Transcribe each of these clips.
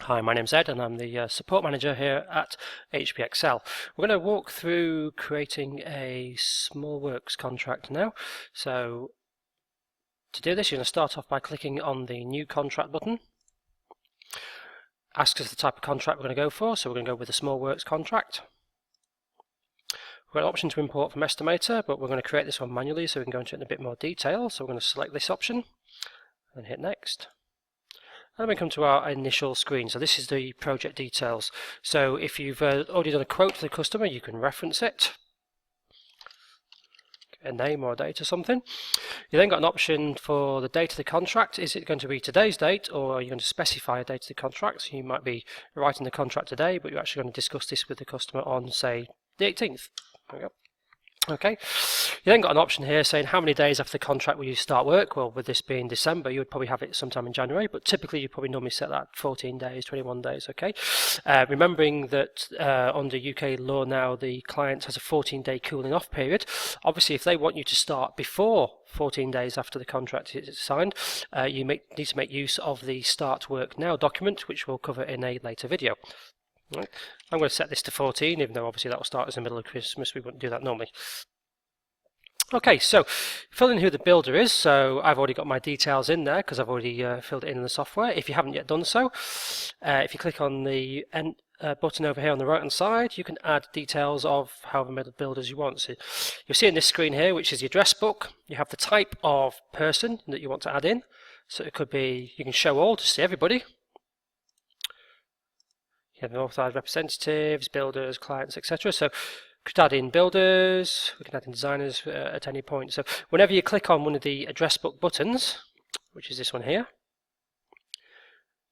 Hi, my name's Ed and I'm the support manager here at HBXL. We're going to walk through creating a small works contract now. So to do this, you're going to start off by clicking on the new contract button. Asks us the type of contract we're going to go for, so we're going to go with a small works contract. We've got an option to import from Estimator, but we're going to create this one manually so we can go into it in a bit more detail. So we're going to select this option and hit next. And we come to our initial screen. So this is the project details. So if you've already done a quote for the customer, you can reference it, a name or a date or something. You then got an option for the date of the contract. Is it going to be today's date, or are you going to specify a date of the contract? So you might be writing the contract today, but you're actually going to discuss this with the customer on, say, the 18th. There we go. Okay, you then got an option here saying how many days after the contract will you start work. Well, with this being December, you would probably have it sometime in January, but typically you probably normally set that 14 days, 21 days, okay? Remembering that under UK law now, the client has a 14-day cooling off period. Obviously, if they want you to start before 14 days after the contract is signed, you need to make use of the Start Work Now document, which we'll cover in a later video. Right. I'm going to set this to 14, even though obviously that will start as the middle of Christmas. We wouldn't do that normally. Okay, so fill in who the builder is. So I've already got my details in there because I've already filled it in the software. If you haven't yet done so, if you click on the button over here on the right hand side, you can add details of however many builders you want. So you'll see in this screen here, which is the address book, you have the type of person that you want to add in. So it could be, you can show all to see everybody. You have authorized representatives, builders, clients, etc. So we could add in builders, we can add in designers at any point. So whenever you click on one of the address book buttons, which is this one here,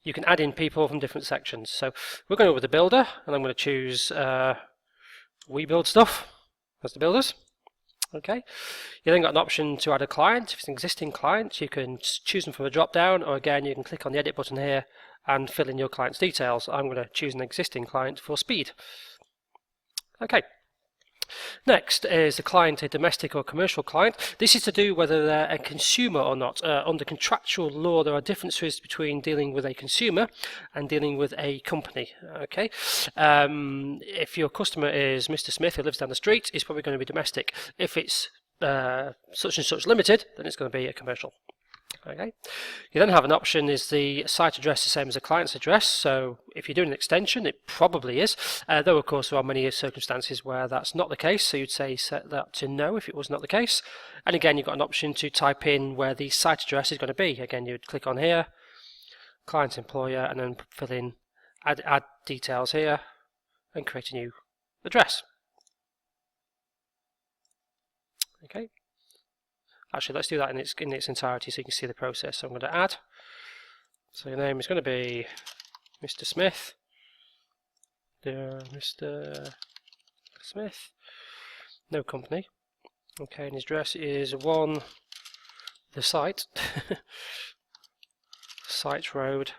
you can add in people from different sections. So we're going over the builder, and I'm going to choose We Build Stuff as the builders. Okay. You then got an option to add a client. If it's an existing client, you can choose them from a drop down, or again you can click on the edit button here and fill in your client's details. I'm going to choose an existing client for speed. Okay. Next is the client a domestic or commercial client. This is to do whether they're a consumer or not. Under contractual law, there are differences between dealing with a consumer and dealing with a company. Okay, if your customer is Mr. Smith who lives down the street, it's probably going to be domestic. If it's such and such limited, then it's going to be a commercial. Okay. You then have an option is the site address the same as a client's address. So if you're doing an extension, it probably is, though of course there are many circumstances where that's not the case, so you'd say set that to no if it was not the case. And again, you've got an option to type in where the site address is going to be. Again, you'd click on here, client employer, and then fill in add details here and create a new address. Okay. Actually, let's do that in its entirety so you can see the process. So I'm going to add. So your name is going to be Mr. Smith. Dear Mr. Smith. No company. Okay, and his address is 1 the site. Site Road.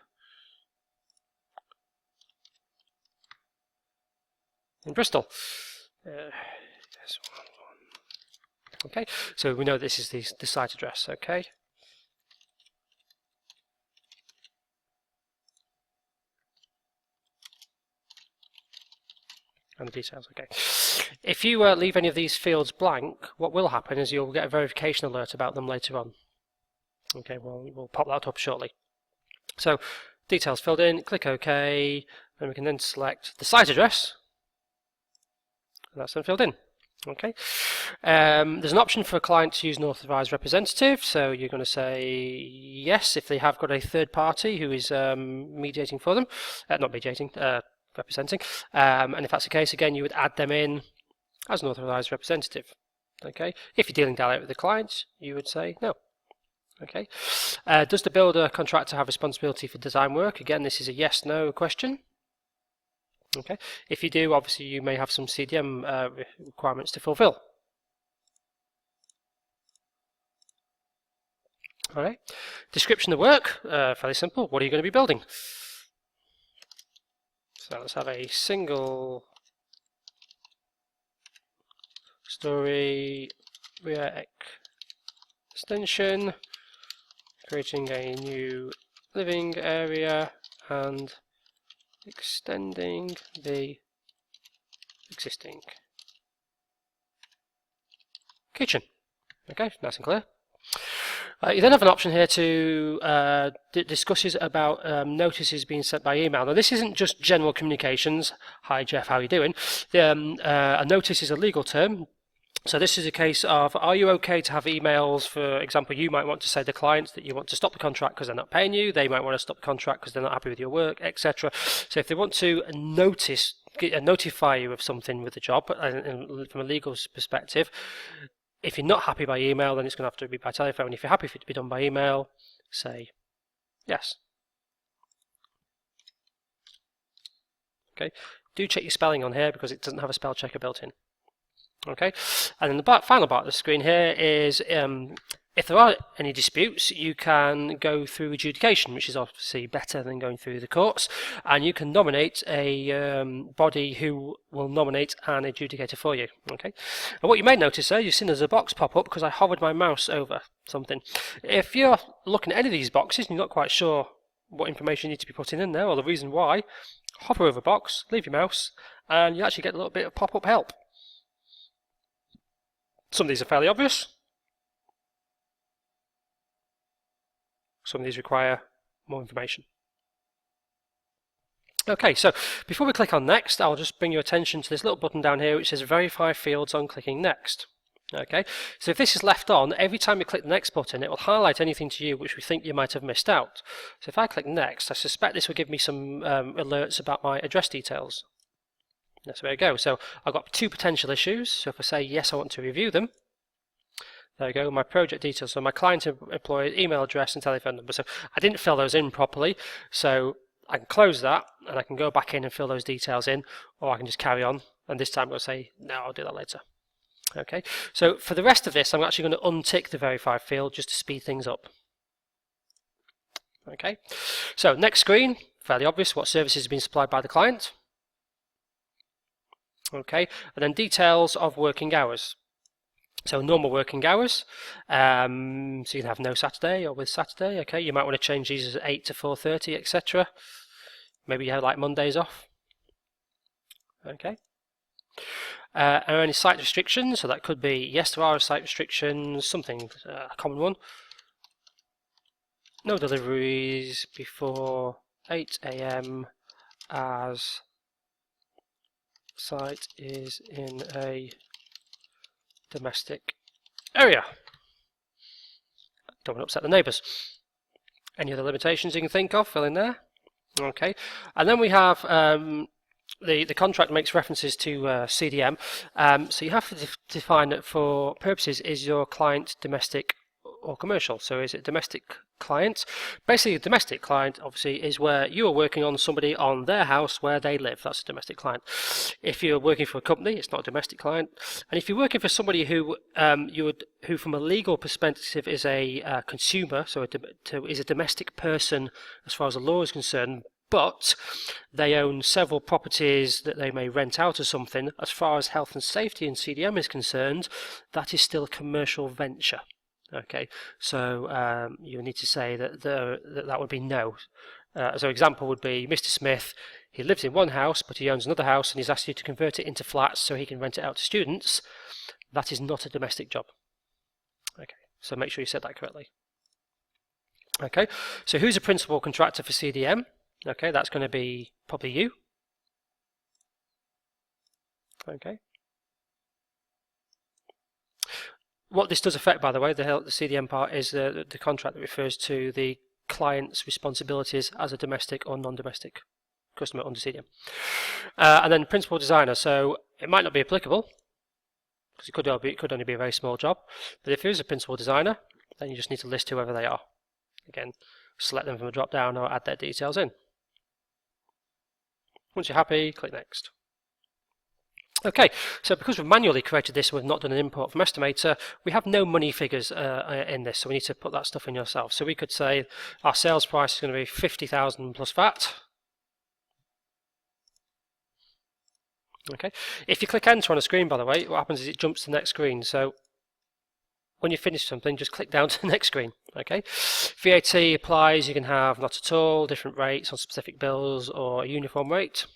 In Bristol. Yes. Okay, so we know this is the site address, okay? And the details, okay. If you leave any of these fields blank, what will happen is you'll get a verification alert about them later on. Okay, well, we'll pop that up shortly. So, details filled in, click OK, and we can then select the site address, and that's then filled in. Okay, there's an option for a client to use an authorized representative, so you're going to say yes if they have got a third party who is mediating for them, not mediating, representing, and if that's the case, again, you would add them in as an authorized representative. Okay, if you're dealing directly with the client, you would say no. Okay, does the builder contractor have responsibility for design work? Again, this is a yes/no question. Okay. If you do, obviously you may have some CDM requirements to fulfill. Alright. Description of work, fairly simple. What are you going to be building? So let's have a single story rear extension, creating a new living area and extending the existing kitchen. Okay, nice and clear. You then have an option here to discusses about notices being sent by email. Now, this isn't just general communications. Hi, Jeff, how are you doing? A notice is a legal term. So this is a case of, are you okay to have emails? For example, you might want to say to clients that you want to stop the contract because they're not paying you. They might want to stop the contract because they're not happy with your work, etc. So if they want to notify you of something with the job, from a legal perspective, if you're not happy by email, then it's going to have to be by telephone. If you're happy for it to be done by email, say yes. Okay. Do check your spelling on here because it doesn't have a spell checker built in. Okay, and then the final part of the screen here is if there are any disputes, you can go through adjudication, which is obviously better than going through the courts, and you can nominate a body who will nominate an adjudicator for you. Okay, and what you may notice there, you've seen there's a box pop up because I hovered my mouse over something. If you're looking at any of these boxes and you're not quite sure what information you need to be putting in there or the reason why, hover over a box, leave your mouse, and you actually get a little bit of pop-up help. Some of these are fairly obvious. Some of these require more information. Okay, so before we click on next, I'll just bring your attention to this little button down here which says verify fields on clicking next. Okay, so if this is left on, every time you click the next button, it will highlight anything to you which we think you might have missed out. So if I click next, I suspect this will give me some alerts about my address details. That's where I go. So I've got 2 potential issues. So if I say yes, I want to review them. There we go, my project details. So my client, employee, email address and telephone number. So I didn't fill those in properly. So I can close that and I can go back in and fill those details in, or I can just carry on. And this time I'm going to say, no, I'll do that later. Okay, so for the rest of this, I'm actually going to untick the verify field just to speed things up. Okay, so next screen, fairly obvious what services have been supplied by the client. Okay, and then details of working hours. So normal working hours, so you can have no Saturday or with Saturday. Okay, you might want to change these as 8 to 4:30, etc. Maybe you have like Mondays off. Okay. Are any site restrictions? So that could be, yes, there are site restrictions, something, a common one. No deliveries before 8 AM as site is in a domestic area. Don't want to upset the neighbours. Any other limitations you can think of, fill in there. Okay, and then we have the contract makes references to CDM, so you have to define that for purposes, is your client domestic or commercial? So is it domestic client? Basically, a domestic client obviously is where you are working on somebody on their house where they live. That's a domestic client. If you're working for a company, it's not a domestic client. And if you're working for somebody who who from a legal perspective is a consumer, so is a domestic person as far as the law is concerned, but they own several properties that they may rent out or something, as far as health and safety and CDM is concerned, that is still a commercial venture. Okay, so you need to say that that would be no. So example would be Mr. Smith, he lives in one house but he owns another house and he's asked you to convert it into flats so he can rent it out to students. That is not a domestic job. Okay, so make sure you said that correctly. Okay, so who's a principal contractor for CDM? Okay, that's going to be probably you. Okay. What this does affect, by the way, the CDM part, is the contract that refers to the client's responsibilities as a domestic or non-domestic customer under CDM. And then principal designer, so it might not be applicable, because it could only be a very small job, but if there is a principal designer, then you just need to list whoever they are. Again, select them from a drop-down or add their details in. Once you're happy, click Next. Okay, so because we've manually created this and we've not done an import from Estimator, we have no money figures in this, so we need to put that stuff in yourself. So we could say our sales price is going to be 50,000 plus VAT. Okay, if you click Enter on a screen, by the way, what happens is it jumps to the next screen. So when you finish something, just click down to the next screen. Okay, VAT applies. You can have not at all, different rates on specific bills, or a uniform rate.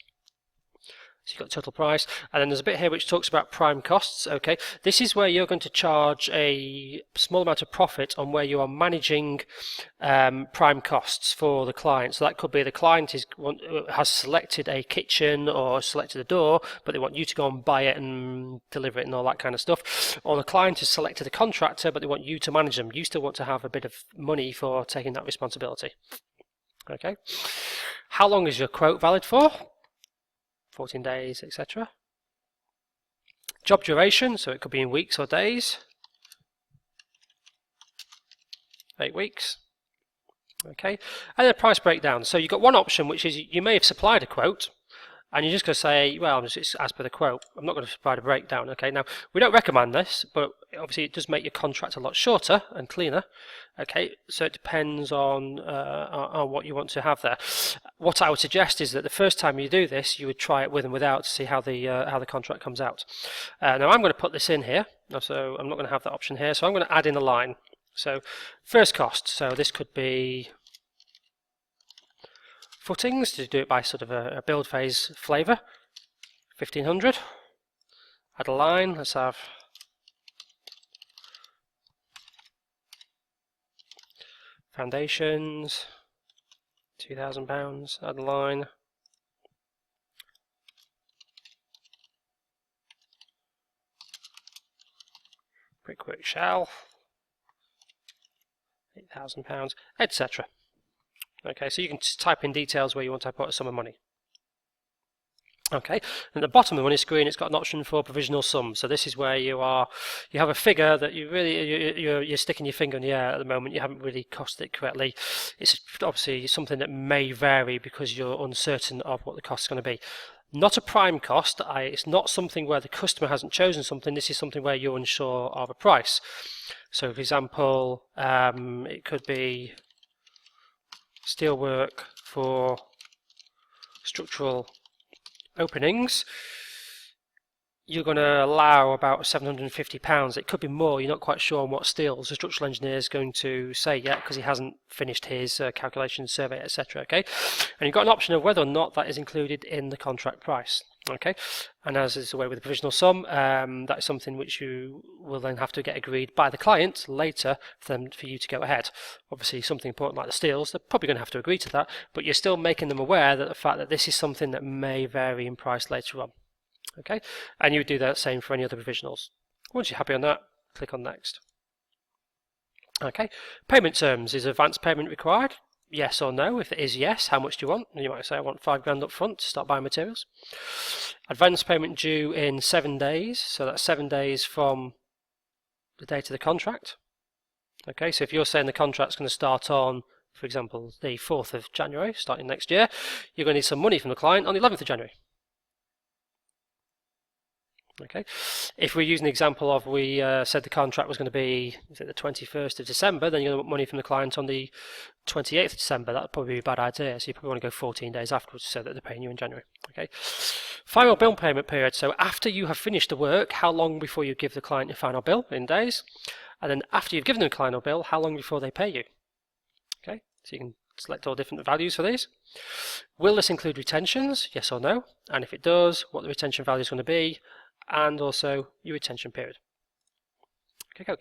So you've got total price, and then there's a bit here which talks about prime costs. Okay, this is where you're going to charge a small amount of profit on where you are managing prime costs for the client. So that could be the client has selected a kitchen or selected a door, but they want you to go and buy it and deliver it and all that kind of stuff. Or the client has selected a contractor, but they want you to manage them. You still want to have a bit of money for taking that responsibility. Okay, how long is your quote valid for? 14 days, etc. Job duration, so it could be in weeks or days. 8 weeks. Okay, and then price breakdown. So you've got one option, which is you may have supplied a quote, and you're just going to say, well, it's as per the quote. I'm not going to provide a breakdown. Okay, now we don't recommend this, but obviously it does make your contract a lot shorter and cleaner. Okay, so it depends on what you want to have there. What I would suggest is that the first time you do this, you would try it with and without to see how the contract comes out. Now I'm going to put this in here, so I'm not going to have that option here. So I'm going to add in a line. So first cost. So this could be footings, to do it by sort of a build phase flavour, 1500. Add a line. Let's have foundations, £2,000. Add a line. Brickwork shell, £8,000, etc. Okay, so you can just type in details where you want to put a sum of money. Okay, and at the bottom of the money screen, it's got an option for provisional sum. So this is where you have a figure that you're sticking your finger in the air at the moment. You haven't really costed it correctly. It's obviously something that may vary because you're uncertain of what the cost is going to be. Not a prime cost. It's not something where the customer hasn't chosen something. This is something where you're unsure of a price. So, for example, it could be steelwork for structural openings. You're going to allow about £750. It could be more. You're not quite sure on what steels. The structural engineer is going to say yet because he hasn't finished his calculation, survey, etc. Okay, and you've got an option of whether or not that is included in the contract price. Okay, and as is the way with the provisional sum, that is something which you will then have to get agreed by the client later for you to go ahead. Obviously, something important like the steels, they're probably going to have to agree to that, but you're still making them aware that the fact that this is something that may vary in price later on. Okay, and you would do that same for any other provisionals. Once you're happy on that, click on next. Okay, payment terms. Is advance payment required? Yes or no. If it is yes, how much do you want? You might say I want £5,000 up front to start buying materials. Advance payment due in 7 days, so that's 7 days from the date of the contract. Okay, so if you're saying the contract's going to start on, for example, the 4th of January, starting next year, you're going to need some money from the client on the 11th of January. Okay, if we're using the example of we said the contract was going to be the 21st of December, then you're going to want money from the client on the 28th of December. That would probably be a bad idea, so you probably want to go 14 days afterwards so that they're paying you in January. Okay, final bill payment period. So after you have finished the work, how long before you give the client your final bill in days? And then after you've given them a final bill, how long before they pay you? Okay, so you can select all different values for these. Will this include retentions? Yes or no? And if it does, what the retention value is going to be, and also your retention period. Okay.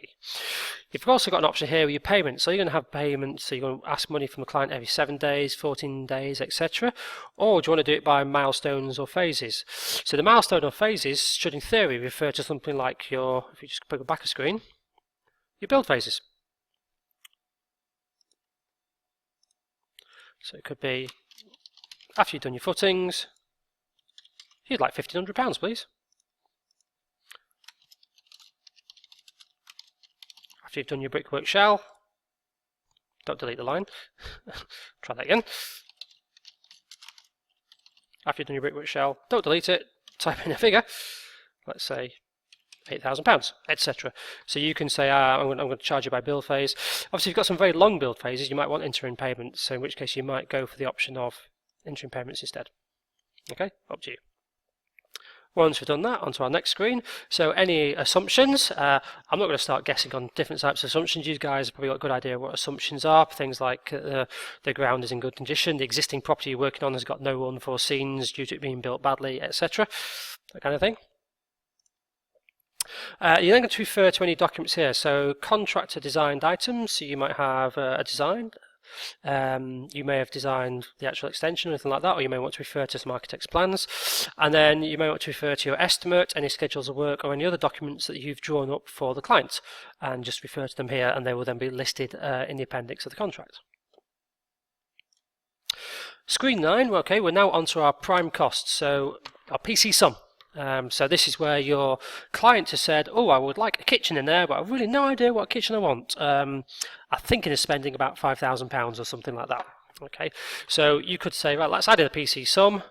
You've also got an option here with your payments. So you're going to have payments, so you're going to ask money from the client every 7 days, 14 days, etc. Or do you want to do it by milestones or phases? So the milestone or phases should in theory refer to something like if you just put back a screen, your build phases. So it could be after you've done your footings, you'd like £1,500, please. After you've done your brickwork shell, don't delete the line, try that again. After you've done your brickwork shell, don't delete it, type in a figure, let's say £8,000, etc. So you can say, I'm going to charge you by build phase. Obviously, if you've got some very long build phases, you might want interim payments, so in which case you might go for the option of interim payments instead. Okay, up to you. Once we've done that, onto our next screen. So any assumptions, I'm not going to start guessing on different types of assumptions. You guys have probably got a good idea what assumptions are. Things like the ground is in good condition, the existing property you're working on has got no unforeseens due to it being built badly, etc. That kind of thing. You're then going to refer to any documents here. So contractor designed items, so you might have a design. You may have designed the actual extension or anything like that, or you may want to refer to some architect's plans, and then you may want to refer to your estimate, any schedules of work, or any other documents that you've drawn up for the client, and just refer to them here, and they will then be listed in the appendix of the contract. Screen 9, okay, we're now onto our prime costs, so our PC sum. So this is where your client has said, oh, I would like a kitchen in there, but I've really no idea what kitchen I want. I'm thinking of spending about £5,000 or something like that. Okay, so you could say, right, let's add in the PC sum.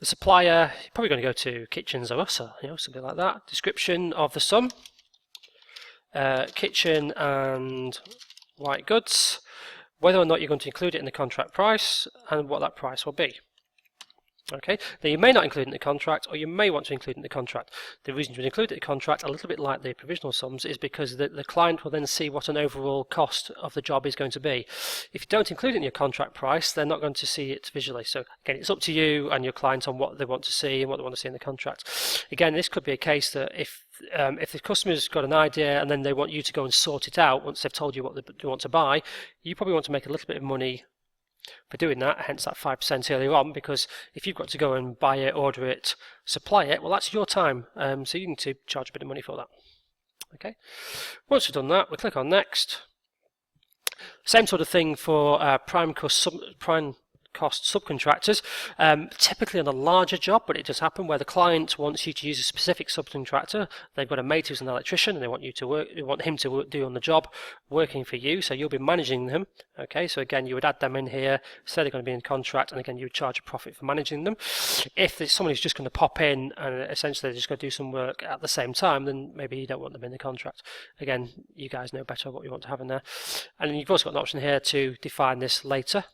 The supplier, you're probably going to go to Kitchens or us, or something like that. Description of the sum, kitchen and white goods, whether or not you're going to include it in the contract price, and what that price will be. Okay, now you may not include it in the contract, or you may want to include it in the contract. The reason to include it in the contract, a little bit like the provisional sums, is because the client will then see what an overall cost of the job is going to be. If you don't include it in your contract price, they're not going to see it visually. So again, it's up to you and your client on what they want to see and what they want to see in the contract. Again, this could be a case that if the customer's got an idea and then they want you to go and sort it out once they've told you what they want to buy, you probably want to make a little bit of money for doing that, hence that 5% earlier on, because if you've got to go and buy it, order it, supply it, well, that's your time, so you need to charge a bit of money for that. Okay, once we've done that, we click on next. Same sort of thing for prime cost subcontractors, typically on a larger job, but it does happen where the client wants you to use a specific subcontractor. They've got a mate who's an electrician and they want him to do on the job working for you, so you'll be managing them. Okay, so again, you would add them in here, say they're going to be in contract, and again, you would charge a profit for managing them. If there's someone who's just going to pop in and essentially they're just going to do some work at the same time, then maybe you don't want them in the contract. Again, you guys know better what you want to have in there. And then you've also got an option here to define this later.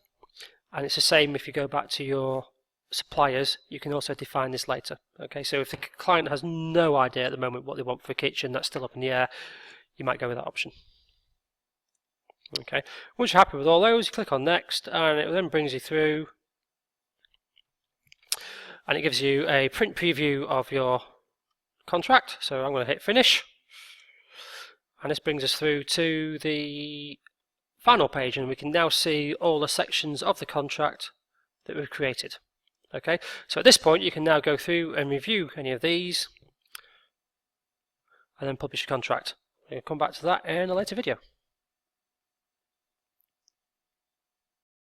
And it's the same if you go back to your suppliers, you can also define this later. Okay, so if the client has no idea at the moment what they want for a kitchen, that's still up in the air, you might go with that option. Okay, once you're happy with all those, you click on next, and it then brings you through, and it gives you a print preview of your contract. So I'm going to hit finish, and this brings us through to the final page, and we can now see all the sections of the contract that we've created. Okay, so at this point you can now go through and review any of these and then publish a contract. We'll come back to that in a later video.